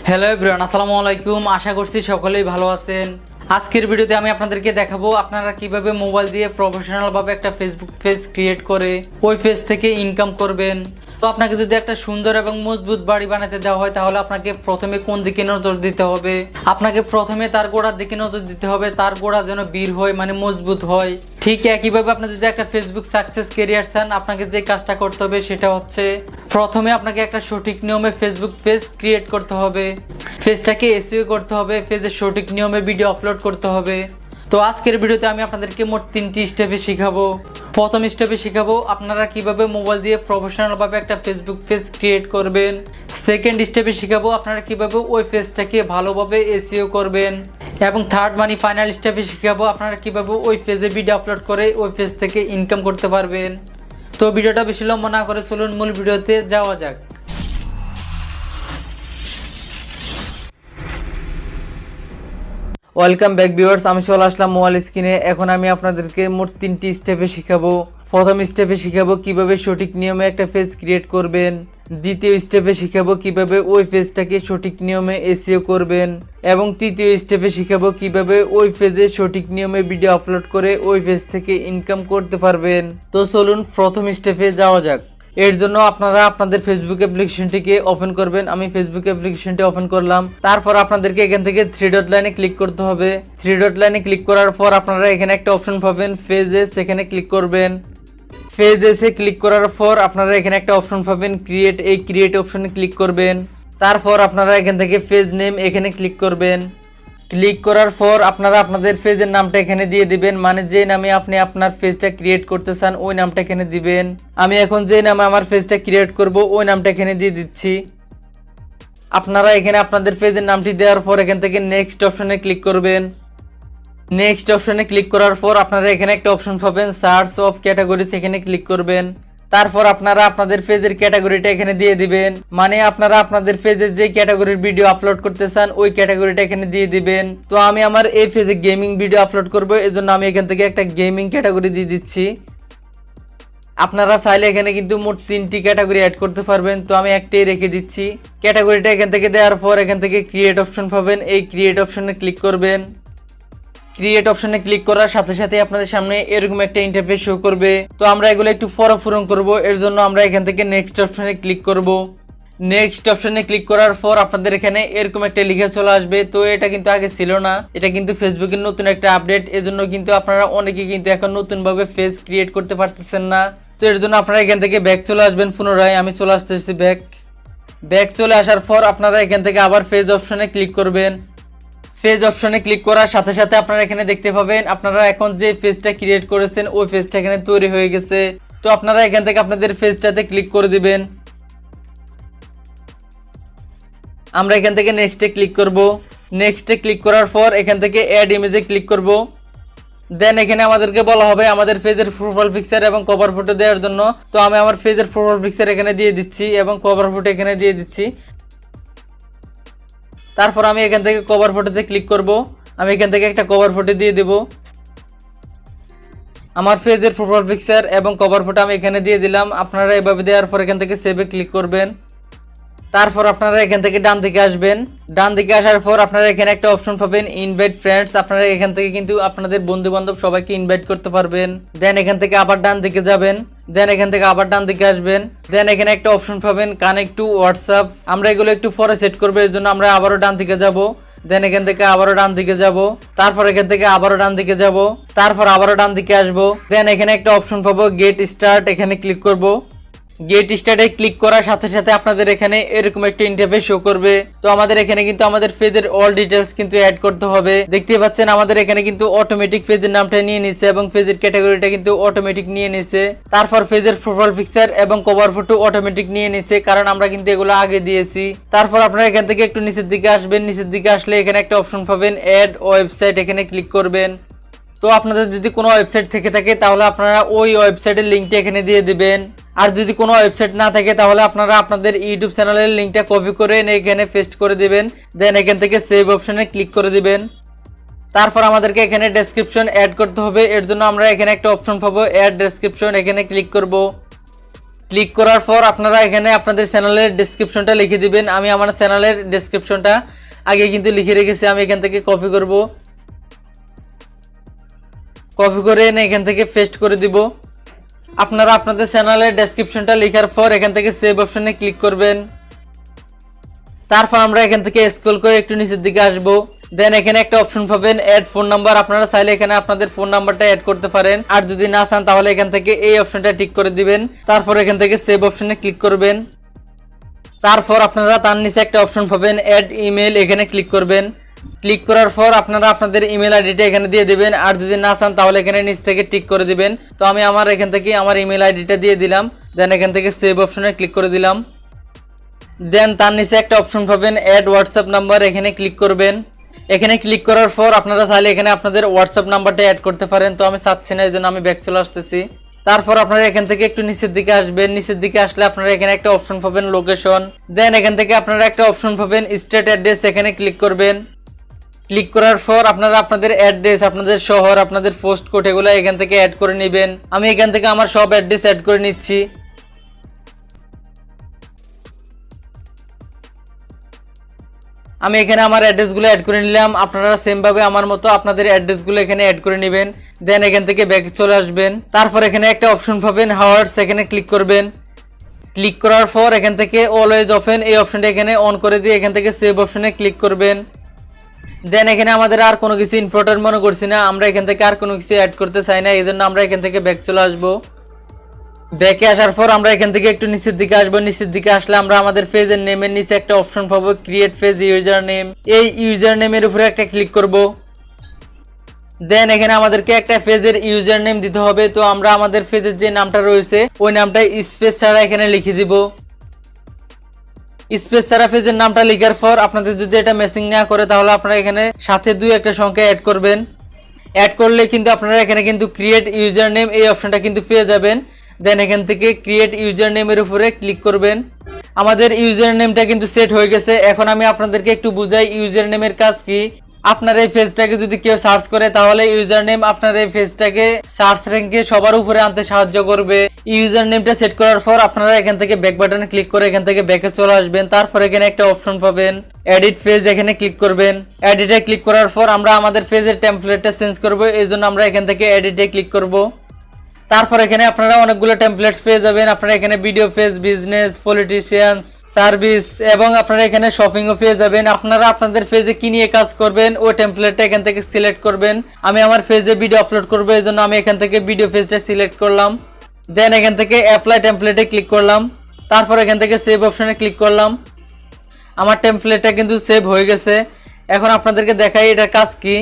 Hello everyone, আসসালামু আলাইকুম। আশা করছি সকলেই ভালো আছেন। আজকের ভিডিওতে আমি আপনাদেরকে দেখাবো আপনারা কিভাবে মোবাইল দিয়ে প্রফেশনালভাবে একটা ফেসবুক পেজ ক্রিয়েট করে ওই পেজ থেকে ইনকাম করবেন। তো আপনাকে যদি একটা সুন্দর এবং মজবুত বাড়ি বানাতে দেওয়া হয় তাহলে আপনাকে প্রথমে কোন দিকে নজর দিতে হবে? আপনাকে প্রথমে তার গোড়ার দিকে নজর দিতে হবে, তার গোড়া যেন বীর হয়, মানে মজবুত হয়। ঠিক একইভাবে আপনি যদি একটা ফেসবুক সাকসেস ক্যারিয়ার চান, আপনাকে যে কাজটা করতে হবে সেটা হচ্ছে প্রথমে আপনাকে একটা সঠিক নিয়মে ফেসবুক পেজ ক্রিয়েট করতে হবে, পেজটাকে এসইও করতে হবে, পেজের সঠিক নিয়মে ভিডিও আপলোড করতে হবে। তো আজকের ভিডিওতে আমি আপনাদেরকে মোট 3টি স্টেপে শিখাবো। প্রথম স্টেপে শিখাবো আপনারা কিভাবে মোবাইল দিয়ে প্রফেশনালভাবে একটা ফেসবুক পেজ ক্রিয়েট করবেন। সেকেন্ড স্টেপে শিখাবো আপনারা কিভাবে ওই পেজটাকে ভালোভাবে এসইও করবেন। এবং থার্ড ফাইনাল স্টেপে শিখাবো আপনারা কিভাবে ওই পেজে ভিডিও আপলোড করে ওই পেজ থেকে ইনকাম করতে পারবেন। তো ভিডিওটা বেশি লম্বা না করে চলুন মূল ভিডিওতে যাওয়া যাক। ওয়েলকাম ব্যাক ভিউয়ার্স, আমি চলে আসলাম মোবাইল স্ক্রিনে। এখন আমি আপনাদেরকে মোট 3টি স্টেপে শিখাবো। প্রথম স্টেপে শিখাবো কিভাবে সঠিক নিয়মে একটা পেজ ক্রিয়েট করবেন। দ্বিতীয় স্টেপে শিখাবো কিভাবে ওই পেজটাকে সঠিক নিয়মে এসইও করবেন। এবং তৃতীয় স্টেপে শিখাবো কিভাবে ওই পেজে সঠিক নিয়মে ভিডিও আপলোড করে ওই পেজ থেকে ইনকাম করতে পারবেন। তো চলুন প্রথম স্টেপে যাওয়া যাক। এর জন্য আপনারা আপনাদের ফেসবুক অ্যাপ্লিকেশনটিকে ওপেন করবেন। আমি ফেসবুক অ্যাপ্লিকেশনটি ওপেন করলাম। তারপর আপনাদেরকে এখান থেকে 3 ডট লাইনে ক্লিক করতে হবে। 3 ডট লাইনে ক্লিক করার পর আপনারা এখানে একটা অপশন পাবেন পেজেস, সেখানে ক্লিক করবেন। পেজেসে ক্লিক করার পর আপনারা এখানে একটা অপশন পাবেন ক্রিয়েট, এই ক্রিয়েট অপশনে ক্লিক করবেন। তারপর আপনারা এখান থেকে পেজ নেম এখানে ক্লিক করবেন। ক্লিক করার পর আপনারা আপনাদের পেজের নামটা এখানে দিয়ে দিবেন, মানে যে নামে আপনি আপনার পেজটা ক্রিয়েট করতে চান ওই নামটা এখানে দিবেন। আমি এখন যে নামে আমার পেজটা ক্রিয়েট করব ওই নামটা এখানে দিয়ে দিচ্ছি। আপনারা এখানে আপনাদের পেজের নামটি দেওয়ার পর এখান থেকে নেক্সট অপশনে ক্লিক করবেন। নেক্সট অপশনে ক্লিক করার পর আপনারা এখানে একটা অপশন পাবেন সার্চ অফ ক্যাটাগরিজ, এখানে ক্লিক করবেন। তারপর আপনারা আপনাদের পেজের ক্যাটাগরিটা এখানে দিয়ে দিবেন, মানে আপনারা আপনাদের পেজে যে ক্যাটাগরির ভিডিও আপলোড করতে চান ওই ক্যাটাগরিটা এখানে দিয়ে দিবেন। তো আমি আমার এই পেজে গেমিং ভিডিও আপলোড করব, এজন্য আমি এখান থেকে একটা গেমিং ক্যাটাগরি দিয়ে দিচ্ছি। আপনারা চাইলে এখানে কিন্তু মোট 3টি ক্যাটাগরি অ্যাড করতে পারবেন, তো আমি একটাই রেখে দিচ্ছি। ক্যাটাগরিটা এখান থেকে দেওয়ার পর এখান থেকে ক্রিয়েট অপশন পাবেন, এই ক্রিয়েট অপশনে ক্লিক করবেন। ক্রিয়েট অপশনে ক্লিক করার সাথে সাথে আপনাদের সামনে এরকম একটা ইন্টারফেস শো করবে। তো আমরা এগুলো একটু পূরণ করব, এর জন্য আমরা এখান থেকে নেক্সট অপশনে ক্লিক করব। নেক্সট অপশনে ক্লিক করার পর আপনাদের এখানে এরকম একটা লিখে চলে আসবে। তো এটা কিন্তু আগে ছিল না, এটা কিন্তু ফেসবুকের নতুন একটা আপডেট, এজন্য কিন্তু আপনারা অনেকে কিন্তু এখন নতুনভাবে পেজ ক্রিয়েট করতে পারতেছেন না। তো এর জন্য আপনারা এখান থেকে ব্যাক চলে আসবেন পুনরায়। আমি চলে আসতেছি ব্যাক চলে আসার পর আপনারা এখান থেকে আবার পেজ অপশনে ক্লিক করবেন। পেজ অপশনে ক্লিক করার সাথে সাথে আপনারা এখানে দেখতে পাবেন আপনারা এখন যে পেজটা ক্রিয়েট করেছেন ওই পেজটা এখানে তৈরি হয়ে গেছে। তো আপনারা এখান থেকে আপনাদের পেজটাতে ক্লিক করে দিবেন। আমরা এখান থেকে নেক্সটে ক্লিক করব। নেক্সটে ক্লিক করার পর এখান থেকে অ্যাড ইমেজে ক্লিক করব। দেন এখানে আমাদেরকে বলা হবে আমাদের পেজের প্রোফাইল পিকচার এবং কভার ফটো দেওয়ার জন্য। তো আমি আমার পেজের প্রোফাইল পিকচার এখানে দিয়ে দিচ্ছি এবং কভার ফটো এখানে দিয়ে দিচ্ছি। তারপর আমি এখান থেকে কভার ফটোতে ক্লিক করব। আমি এখান থেকে একটা কভার ফটো দিয়ে দেব। আমার পেজের প্রোফাইল পিকচার এবং কভার ফটো আমি এখানে দিয়ে দিলাম। আপনারা এভাবে দেওয়ার পর এখান থেকে সেভে ক্লিক করবেন। তারপর আপনারা এখান থেকে ডান দিকে আসবেন। ডান দিকে আসার পর আপনারা এখানে একটা অপশন পাবেন ইনভাইট ফ্রেন্ডস। আপনারা এখান থেকে কিন্তু আপনাদের বন্ধু বান্ধব সবাইকে ইনভাইট করতে পারবেন। দেন এখান থেকে আবার ডান দিকে যাবেন। দেন এখান থেকে আবার ডান দিকে আসবেন। দেন এখানে একটা অপশন পাবেন কানেক্ট টু হোয়াটসঅ্যাপ। আমরা এগুলো একটু পরে সেট করবো, এর জন্য আমরা আবারও ডান দিকে যাব। দেন এখান থেকে আবারও ডান দিকে যাব। তারপর এখান থেকে আবারও ডান দিকে যাব। তারপর আবারও ডান দিকে আসবো। দেন এখানে একটা অপশন পাবো গেট স্টার্ট, এখানে ক্লিক করব। গেট স্টার্টে ক্লিক করার সাথে সাথে আপনাদের এখানে এরকম একটা ইন্টারফেস শো করবে। তো আমাদের এখানে কিন্তু আমাদের পেজের অল ডিটেলস কিন্তু অ্যাড করতে হবে। দেখতে পাচ্ছেন আমাদের এখানে কিন্তু অটোমেটিক পেজের নামটা নিয়ে নিছে এবং পেজের ক্যাটাগরিটা কিন্তু অটোমেটিক নিয়ে নিছে। তারপর পেজের প্রোফাইল পিকচার এবং কভার ফটো অটোমেটিক নিয়ে নিছে, কারণ আমরা কিন্তু এগুলো আগে দিয়েছি। তারপর আপনারা এখান থেকে একটু নিচের দিকে আসবেন। নিচের দিকে আসলে এখানে একটা অপশন পাবেন অ্যাড ওয়েবসাইট, এখানে ক্লিক করবেন। তো আপনাদের যদি কোনো ওয়েবসাইট থেকে থাকে তাহলে আপনারা ওই ওয়েবসাইটের লিঙ্কটা এখানে দিয়ে দিবেন। আর যদি কোনো ওয়েবসাইট না থাকে তাহলে আপনারা আপনাদের ইউটিউব চ্যানেলের লিঙ্কটা কপি করে এখানে পেস্ট করে দিবেন। দেন এখান থেকে সেভ অপশনে ক্লিক করে দিবেন। তারপর আমাদেরকে এখানে ডেসক্রিপশন অ্যাড করতে হবে, এর জন্য আমরা এখানে একটা অপশন পাবো অ্যাড ডেসক্রিপশন, এখানে ক্লিক করব। ক্লিক করার পর আপনারা এখানে আপনাদের চ্যানেলের ডেসক্রিপশনটা লিখে দিবেন। আমি আমার চ্যানেলের ডেসক্রিপশনটা আগে কিন্তু লিখে রেখেছি, আমি এখান থেকে কপি করব, কপি করে এনে এখান থেকে পেস্ট করে দিব। আপনারা আপনাদের চ্যানেলের ডেসক্রিপশনটা লেখার পর এখান থেকে সেভ অপশনে ক্লিক করবেন। তারপর আমরা এখান থেকে স্ক্রল করে একটু নিচের দিকে আসব। দেন এখানে একটা অপশন পাবেন অ্যাড ফোন নাম্বার। আপনারা চাইলে এখানে আপনাদের ফোন নাম্বারটা অ্যাড করতে পারেন, আর যদি না চান তাহলে এখান থেকে এই অপশনটা টিক করে দিবেন। তারপর এখান থেকে সেভ অপশনে ক্লিক করবেন। তারপর আপনারা তার নিচে একটা অপশন পাবেন অ্যাড ইমেল, এখানে ক্লিক করবেন। ক্লিক করার পর আপনারা আপনাদের ইমেল আইডিটা এখানে দিয়ে দিবেন, আর যদি না চান তাহলে এখানে নিচ থেকে টিক করে দিবেন। তো আমি আমার এখান থেকে আমার ইমেল আইডিটা দিয়ে দিলাম। দেন এখান থেকে সেভ অপশনে ক্লিক করে দিলাম। দেন তার নিচে একটা অপশন পাবেন অ্যাড হোয়াটসঅ্যাপ নাম্বার, এখানে ক্লিক করবেন। এখানে ক্লিক করার পর আপনারা চাইলে এখানে আপনাদের হোয়াটসঅ্যাপ নাম্বারটা অ্যাড করতে পারেন, তো আমি চাচ্ছি না, এই জন্য আমি ব্যাক চলে আসতেছি। তারপর আপনারা এখান থেকে একটু নিচের দিকে আসবেন। নিচের দিকে আসলে আপনারা এখানে একটা অপশন পাবেন লোকেশন। দেন এখান থেকে আপনারা একটা অপশন পাবেন স্টেট অ্যাড্রেস, এখানে ক্লিক করবেন। ক্লিক করার পর আপনারা আপনাদের অ্যাড্রেস, আপনাদের শহর, আপনাদের পোস্ট কোড এগুলো এখান থেকে অ্যাড করে নেবেন। আমি এখান থেকে আমার সব অ্যাড্রেস অ্যাড করে নিচ্ছি। আমি এখানে আমার অ্যাড্রেসগুলো অ্যাড করে নিলাম। আপনারা সেম ভাবে আমার মতো আপনাদের অ্যাড্রেসগুলো এখানে অ্যাড করে নেবেন। দেন এখান থেকে ব্যাক চলে আসবেন। তারপর এখানে একটা অপশন পাবেন হাওয়ার্স, এখানে ক্লিক করবেন। ক্লিক করার পর এখান থেকে অলওয়েজ ওপেন এই অপশনটা এখানে অন করে দিয়ে এখান থেকে সেভ অপশনে ক্লিক করবেন। দেন এখানে আমাদের আর কোনো কিছু ইম্পর্টেন্ট মনে করছি না, আমরা এখান থেকে আর কোনো কিছু অ্যাড করতে চাই না, এই জন্য আমরা এখান থেকে ব্যাক চলে আসবো। ব্যাকে আসার পর আমরা এখান থেকে একটু নিচের দিকে আসবো। নিচের দিকে আসলে আমরা আমাদের পেজের নেমের নিচে একটা অপশন পাবো ক্রিয়েট পেজ ইউজার নেম। এই ইউজার নেমের উপরে একটা ক্লিক করব। দেন এখানে আমাদেরকে একটা পেজের ইউজার নেম দিতে হবে। তো আমরা আমাদের পেজের যে নামটা রয়েছে ওই নামটা স্পেস ছাড়া এখানে লিখে দিব। স্পেস ছাড়া পেজের নামটা লেখার পর আপনাদের যদি এটা ম্যাচিং না করে তাহলে আপনারা এখানে সাথে 2 একটা সংখ্যা অ্যাড করবেন। অ্যাড করলে কিন্তু আপনারা এখানে কিন্তু ক্রিয়েট ইউজার নেম এই অপশনটা কিন্তু পেয়ে যাবেন। দেন এখান থেকে ক্রিয়েট ইউজার নেমের উপরে ক্লিক করবেন। আমাদের ইউজার নেমটা কিন্তু সেট হয়ে গেছে। এখন আমি আপনাদেরকে একটু বুঝাই ইউজার নেমের কাজ কি। আপনার এই পেজটাকে যদি কেউ সার্চ করে তাহলে ইউজার নেম আপনার এই পেজটাকে সার্চ র্যাঙ্কে সবার উপরে আনতে সাহায্য করবে। ইউজার নেমটা সেট করার পর আপনারা এখান থেকে ব্যাক বাটনে ক্লিক করে এখান থেকে ব্যাকে চলে আসবেন। তারপর এখানে একটা অপশন পাবেন এডিট পেজ, এখানে ক্লিক করবেন। এডিটে ক্লিক করার পর আমরা আমাদের পেজের টেমপ্লেটটা চেঞ্জ করব, এই জন্য আমরা এখান থেকে এডিটে ক্লিক করব। তারপর এখানে আপনারা অনেকগুলো টেমপ্লেটস পেয়ে যাবেন। আপনারা এখানে video page, business, politicians, service এবং আপনারা এখানে শপিংও পেয়ে যাবেন। আপনারা আপনাদের পেজে কি নিয়ে কাজ করবেন ওই টেমপ্লেটটা এখান থেকে সিলেক্ট করবেন। আমি আমার পেজে ভিডিও আপলোড করব, এই জন্য আমি এখান থেকে ভিডিও পেজটা সিলেক্ট করলাম। দেন এখান থেকে অ্যাপ্লাই টেমপ্লেটে ক্লিক করলাম। তারপর এখান থেকে সেভ অপশনে ক্লিক করলাম। আমার টেমপ্লেটটা কিন্তু সেভ হয়ে গেছে। এখন আপনাদেরকে দেখাই এটার কাজ কি।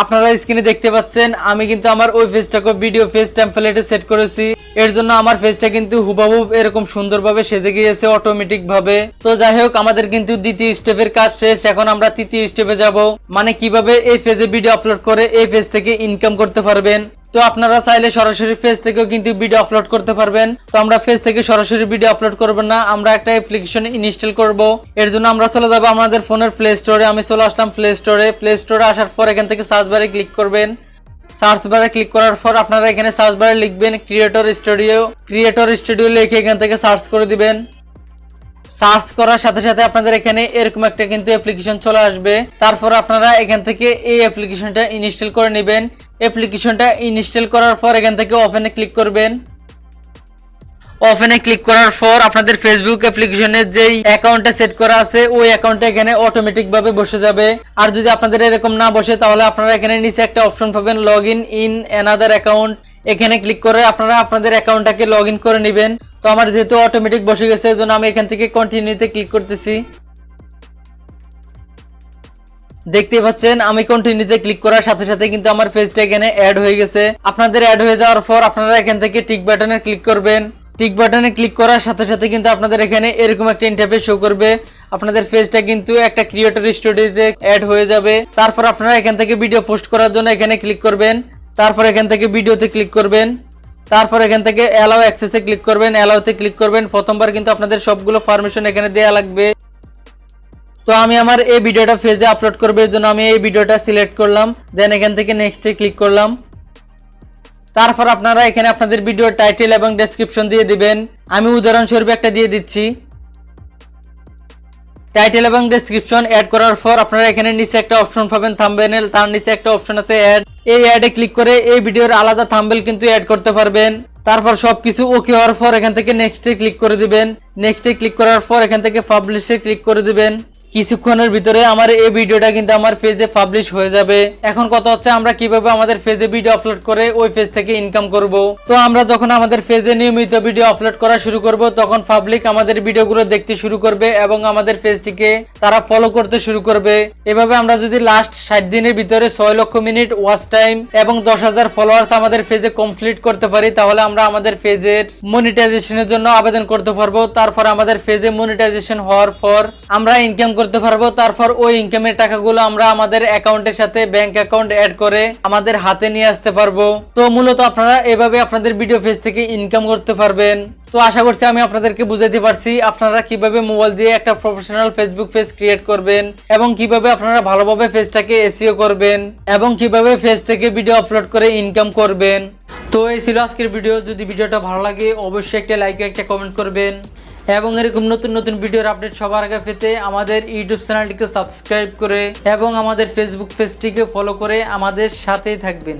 আপনারা স্ক্রিনে দেখতে পাচ্ছেন আমি কিন্তু আমার ওই পেজটাকে ভিডিও পেজ টেমপ্লেটে সেট করেছি। এর জন্য আমার পেজটা কিন্তু হুবহু এরকম সুন্দরভাবে সেজে গিয়েছে অটোমেটিক ভাবে। তো যাই হোক আমাদের কিন্তু দ্বিতীয় স্টেপের কাজ শেষ। এখন আমরা তৃতীয় স্টেপে যাব, মানে কিভাবে এই পেজে ভিডিও আপলোড করে এই পেজ থেকে ইনকাম করতে পারবেন। তো আপনারা চাইলে সরাসরি পেজ থেকেও কিন্তু ভিডিও আপলোড করতে পারবেন। তো আমরা পেজ থেকে সরাসরি ভিডিও আপলোড করব না, আমরা একটা অ্যাপ্লিকেশন ইনস্টল করব। এর জন্য আমরা চলে যাব আমাদের ফোনের প্লে স্টোরে। আমি চলে আসলাম প্লে স্টোরে। প্লে স্টোরে আসার পর এখান থেকে সার্চ বারে ক্লিক করবেন। সার্চ বারে ক্লিক করার পর আপনারা এখানে সার্চ বারে লিখবেন ক্রিয়েটর স্টুডিও। ক্রিয়েটর স্টুডিও লিখে এখান থেকে সার্চ করে দিবেন। সার্চ করার সাথে সাথে আপনাদের এখানে এরকম একটা কিন্তু অ্যাপ্লিকেশন চলে আসবে। তারপর আপনারা এখান থেকে এই অ্যাপ্লিকেশনটা ইনস্টল করে নেবেন। অ্যাপ্লিকেশনটা ইনস্টল করার পর এখান থেকে ওপেনে ক্লিক করবেন। ওপেনে ক্লিক করার পর আপনাদের ফেসবুক অ্যাপ্লিকেশনের যেই অ্যাকাউন্টটা সেট করা আছে ওই অ্যাকাউন্টটা এখানে অটোমেটিক ভাবে বসে যাবে। আর যদি আপনাদের এরকম না বসে তাহলে আপনারা এখানে নিচে একটা অপশন পাবেন লগ ইন অ্যানাদার অ্যাকাউন্ট। এখানে ক্লিক করে আপনারা আপনাদের অ্যাকাউন্টটাকে লগ ইন করে নেবেন। তো আমার যেহেতু অটোমেটিক বসে গেছে এজন্য আমি এখান থেকে কন্টিনিউতে ক্লিক করতেছি। দেখতে পাচ্ছেন আমি কন্টিনিউতে ক্লিক করার সাথে সাথে কিন্তু আমার পেজটা এখানে অ্যাড হয়ে গেছে। আপনাদের অ্যাড হয়ে যাওয়ার পর আপনারা এখান থেকে টিক বাটনে ক্লিক করবেন। টিক বাটনে ক্লিক করার সাথে সাথে কিন্তু আপনাদের এখানে এরকম একটা ইন্টারফেস শো করবে। আপনাদের পেজটা কিন্তু একটা ক্রিয়েটর স্টুডিওতে অ্যাড হয়ে যাবে। তারপর আপনারা এখান থেকে ভিডিও পোস্ট করার জন্য এখানে ক্লিক করবেন। তারপর এখান থেকে ভিডিওতে ক্লিক করবেন। তারপর এখান থেকে অ্যালাউ অ্যাক্সেসে ক্লিক করবেন। অ্যালাউতে ক্লিক করবেন। প্রথমবার কিন্তু আপনাদের সবগুলো পারমিশন এখানে দেওয়া লাগবে। তো আমি আমার এই ভিডিওটা পেজে আপলোড করব, এর জন্য আমি এই ভিডিওটা সিলেক্ট করলাম। দেন এখান থেকে নেক্সটে ক্লিক করলাম। তারপর আপনারা এখানে আপনাদের ভিডিও টাইটেল এবং ডেসক্রিপশন দিয়ে দিবেন। আমি উদাহরণস্বরূপ একটা দিয়ে দিচ্ছি। টাইটেল এবং ডেসক্রিপশন অ্যাড করার পর আপনারা এখানে নিচে একটা অপশন পাবেন থাম্বনেল, তার নিচে একটা অপশন আছে অ্যাড। এই অ্যাডে ক্লিক করে এই ভিডিওর আলাদা থাম্বনেল কিন্তু অ্যাড করতে পারবেন। তারপর সবকিছু ওকে হওয়ার পর এখান থেকে নেক্সটে ক্লিক করে দিবেন। নেক্সটে ক্লিক করার পর এখান থেকে পাবলিশে ক্লিক করে দিবেন। কিছুক্ষণের ভিতরে আমার এই ভিডিওটা কিন্তু আমার পেজে পাবলিশ হয়ে যাবে। এখন কথা হচ্ছে আমরা কিভাবে আমাদের পেজে ভিডিও আপলোড করে ওই পেজ থেকে ইনকাম করব। তো আমরা যখন আমাদের পেজে নিয়মিত ভিডিও আপলোড করা শুরু করব তখন পাবলিক আমাদের ভিডিওগুলো দেখতে শুরু করবে এবং আমাদের পেজটিকে তারা ফলো করতে শুরু করবে। এভাবে আমরা যদি লাস্ট 60 দিনের ভিতরে 6 লক্ষ মিনিট ওয়াচ টাইম এবং 10,000 ফলোয়ার্স আমাদের পেজে কমপ্লিট করতে পারি তাহলে আমরা আমাদের পেজের মনিটাইজেশনের জন্য আবেদন করতে পারবো। তারপর আমাদের পেজে মনিটাইজেশন হওয়ার পর আমরা ইনকাম করতে পারবো। তারপর ওই ইনকামের টাকাগুলো আমরা আমাদের অ্যাকাউন্টের সাথে ব্যাংক অ্যাকাউন্ট অ্যাড করে আমাদের হাতে নিয়ে আসতে পারবো। তো মূলত আপনারা এভাবে আপনাদের ভিডিও পেজ থেকে ইনকাম করতে পারবেন। তো আশা করছি আমি আপনাদেরকে বুঝাতে পারছি আপনারা কিভাবে মোবাইল দিয়ে একটা প্রফেশনাল ফেসবুক পেজ ক্রিয়েট করবেন এবং কিভাবে আপনারা ভালোভাবে পেজটাকে এসইও করবেন এবং কিভাবে পেজ থেকে ভিডিও আপলোড করে ইনকাম করবেন। তো এই ছিল আজকের ভিডিও। যদি ভিডিওটা ভালো লাগে অবশ্যই একটা লাইক একটা কমেন্ট করবেন এবং এরকম নতুন নতুন ভিডিওর আপডেট সবার আগে পেতে আমাদের ইউটিউব চ্যানেলটিকে সাবস্ক্রাইব করে এবং আমাদের ফেসবুক পেজটিকে ফলো করে আমাদের সাথেই থাকবেন।